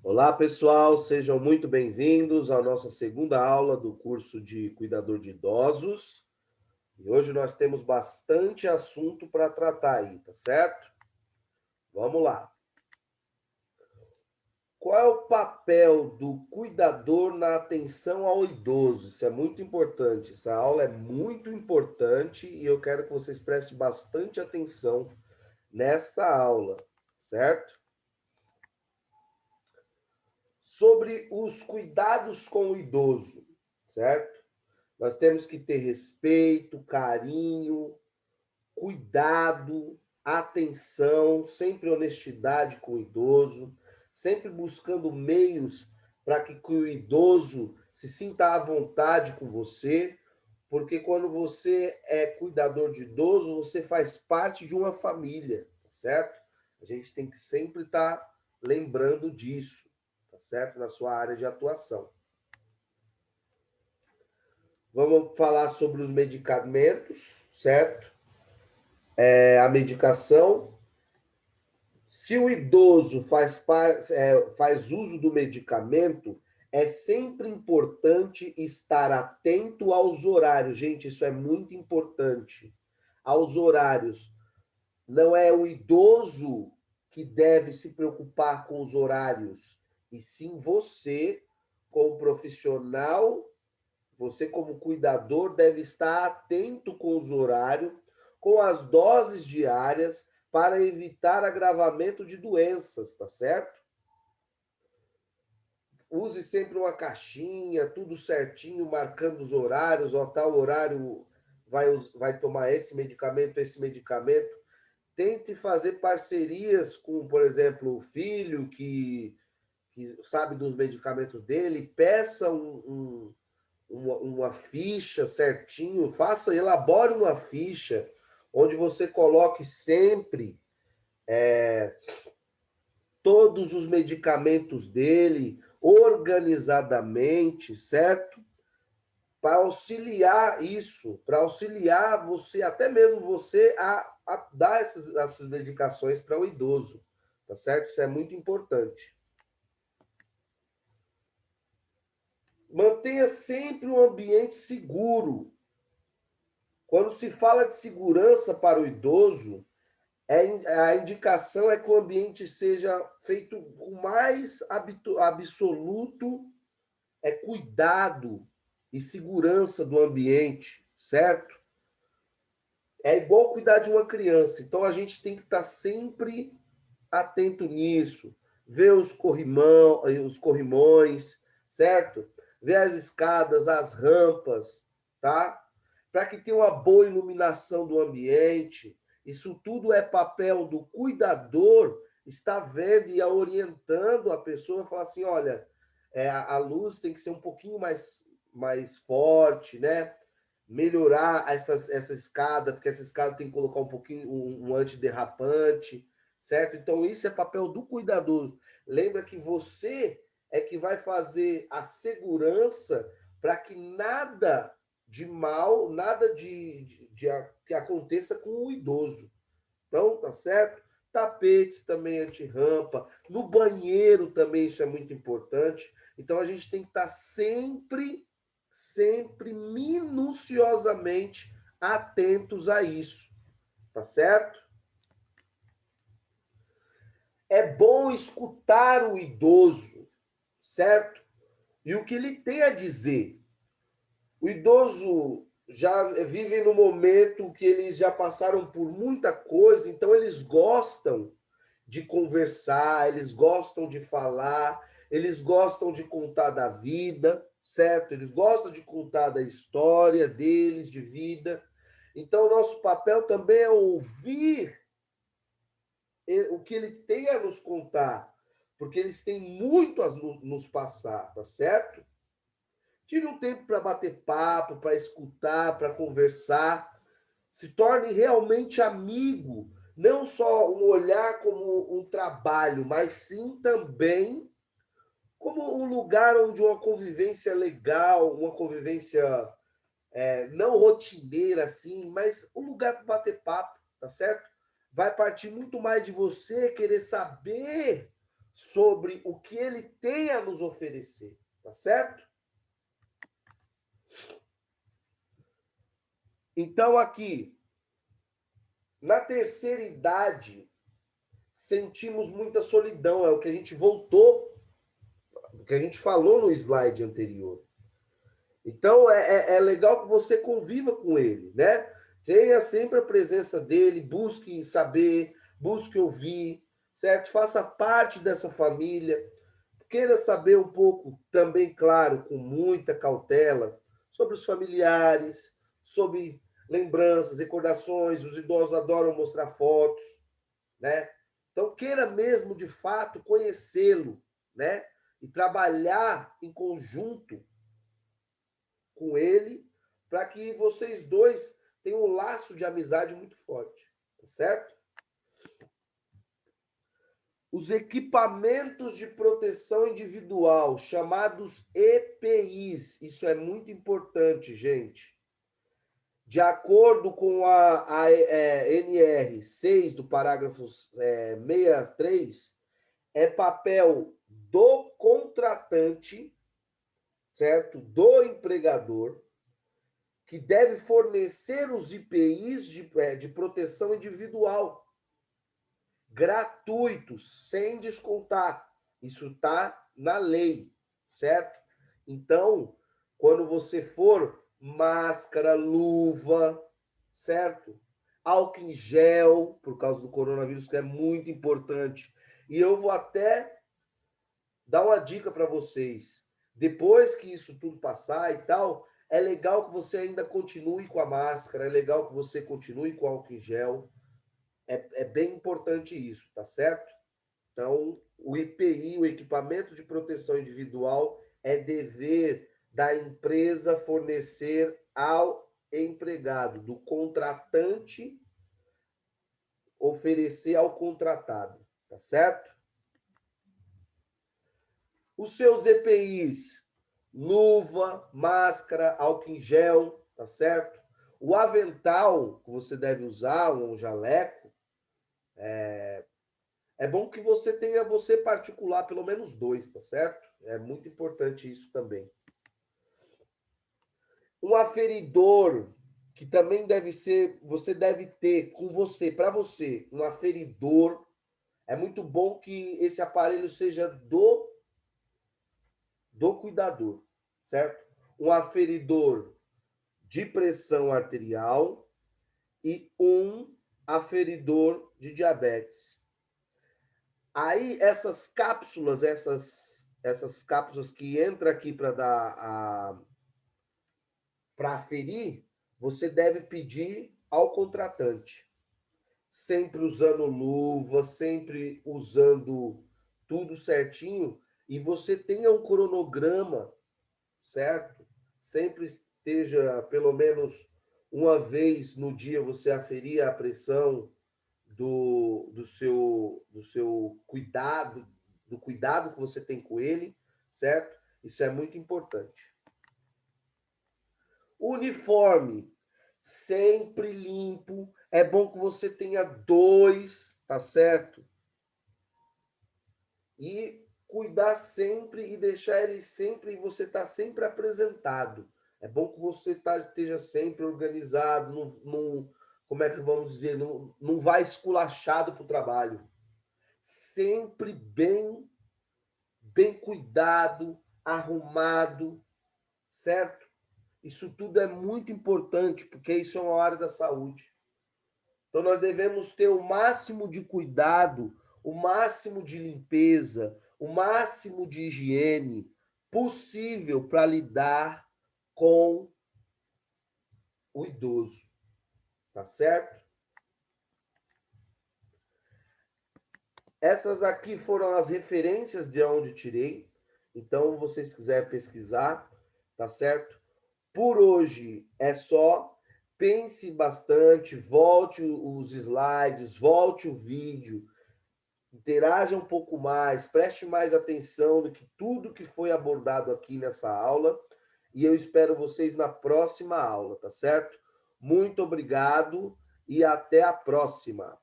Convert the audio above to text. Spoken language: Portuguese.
Olá, pessoal, sejam muito bem-vindos à nossa segunda aula do curso de Cuidador de Idosos. E hoje nós temos bastante assunto para tratar aí, tá certo? Vamos lá. Qual é o papel do cuidador na atenção ao idoso? Isso é muito importante. Essa aula é muito importante e eu quero que vocês prestem bastante atenção nesta aula, certo? Sobre os cuidados com o idoso, certo? Nós temos que ter respeito, carinho, cuidado, atenção, sempre honestidade com o idoso, sempre buscando meios para que o idoso se sinta à vontade com você, porque quando você é cuidador de idoso, você faz parte de uma família, tá certo? A gente tem que sempre estar lembrando disso, tá certo? Na sua área de atuação. Vamos falar sobre os medicamentos, certo? A medicação. Se o idoso faz uso do medicamento, é sempre importante estar atento aos horários. Gente, isso é muito importante. Aos horários. Não é o idoso que deve se preocupar com os horários, e sim você, como profissional. Você, como cuidador, deve estar atento com os horários, com as doses diárias, para evitar agravamento de doenças, tá certo? Use sempre uma caixinha, tudo certinho, marcando os horários, ó, tal horário vai tomar esse medicamento, esse medicamento. Tente fazer parcerias com, por exemplo, o filho que sabe dos medicamentos dele, peça uma ficha certinho, elabore uma ficha onde você coloque sempre todos os medicamentos dele organizadamente, certo? Para auxiliar isso, para auxiliar você, até mesmo você, a dar essas medicações para o idoso, tá certo? Isso é muito importante. Mantenha sempre um ambiente seguro. Quando se fala de segurança para o idoso, a indicação é que o ambiente seja feito com mais absoluto cuidado e segurança do ambiente, certo? É igual cuidar de uma criança. Então, a gente tem que estar sempre atento nisso. Ver os corrimões, certo? Ver as escadas, as rampas, tá? Para que tenha uma boa iluminação do ambiente. Isso tudo é papel do cuidador, estar vendo e orientando a pessoa, falar assim, olha, a luz tem que ser um pouquinho mais forte, né? Melhorar essa escada, porque essa escada tem que colocar um pouquinho um antiderrapante, certo? Então, isso é papel do cuidador. Lembra que você é que vai fazer a segurança para que nada de mal, nada que aconteça com o idoso. Então, tá certo? Tapetes também anti-rampa. No banheiro também isso é muito importante. Então, a gente tem que estar sempre minuciosamente atentos a isso. Tá certo? É bom escutar o idoso, certo? E o que ele tem a dizer. O idoso já vive no momento que eles já passaram por muita coisa, então eles gostam de conversar, eles gostam de falar, eles gostam de contar da vida, certo? Eles gostam de contar da história deles, de vida. Então, o nosso papel também é ouvir o que ele tem a nos contar, porque eles têm muito a nos passar, tá certo? Tire um tempo para bater papo, para escutar, para conversar. Se torne realmente amigo. Não só um olhar como um trabalho, mas sim também como um lugar onde uma convivência legal, uma convivência não rotineira assim, mas um lugar para bater papo, tá certo? Vai partir muito mais de você querer saber sobre o que ele tem a nos oferecer, tá certo? Então, aqui, na terceira idade, sentimos muita solidão, é o que a gente voltou, o que a gente falou no slide anterior. Então, é legal que você conviva com ele, né? Tenha sempre a presença dele, busque saber, busque ouvir, certo? Faça parte dessa família. Queira saber um pouco, também, claro, com muita cautela, sobre os familiares, sobre lembranças, recordações. Os idosos adoram mostrar fotos, né? Então, queira mesmo, de fato, conhecê-lo, né? E trabalhar em conjunto com ele, para que vocês dois tenham um laço de amizade muito forte, tá certo? Os equipamentos de proteção individual, chamados EPIs, isso é muito importante, gente. De acordo com a NR 6 do parágrafo 63, é papel do contratante, certo? Do empregador, que deve fornecer os IPIs de proteção individual, gratuitos, sem descontar. Isso está na lei, certo? Então, quando você for, máscara, luva, certo? Álcool em gel, por causa do coronavírus, que é muito importante. E eu vou até dar uma dica para vocês. Depois que isso tudo passar e tal, é legal que você ainda continue com a máscara, é legal que você continue com o álcool em gel. É bem importante isso, tá certo? Então, o IPI, o equipamento de proteção individual, é dever da empresa fornecer ao empregado, do contratante oferecer ao contratado, tá certo? Os seus EPIs, luva, máscara, álcool em gel, tá certo? O avental que você deve usar, um jaleco, é bom que você tenha você particular, pelo menos 2, tá certo? É muito importante isso também. Um aferidor, que também deve ser, você deve ter com você, para você, um aferidor. É muito bom que esse aparelho seja do cuidador, certo? Um aferidor de pressão arterial e um aferidor de diabetes. Aí essas cápsulas que entra aqui para dar para aferir, você deve pedir ao contratante, sempre usando luva, sempre usando tudo certinho, e você tenha um cronograma, certo? Sempre esteja pelo menos uma vez no dia você aferir a pressão do seu cuidado, do cuidado que você tem com ele, certo? Isso é muito importante. Uniforme, sempre limpo. É bom que você tenha 2, tá certo? E cuidar sempre e deixar ele sempre, e você tá sempre apresentado. É bom que você esteja sempre organizado, como é que vamos dizer, não vai esculachado para o trabalho. Sempre bem cuidado, arrumado, certo? Isso tudo é muito importante, porque isso é uma área da saúde. Então, nós devemos ter o máximo de cuidado, o máximo de limpeza, o máximo de higiene possível para lidar com o idoso, tá certo? Essas aqui foram as referências de onde tirei. Então, vocês quiserem pesquisar, tá certo? Por hoje é só. Pense bastante, volte os slides, volte o vídeo, interaja um pouco mais, preste mais atenção no que tudo que foi abordado aqui nessa aula, e eu espero vocês na próxima aula, tá certo? Muito obrigado e até a próxima.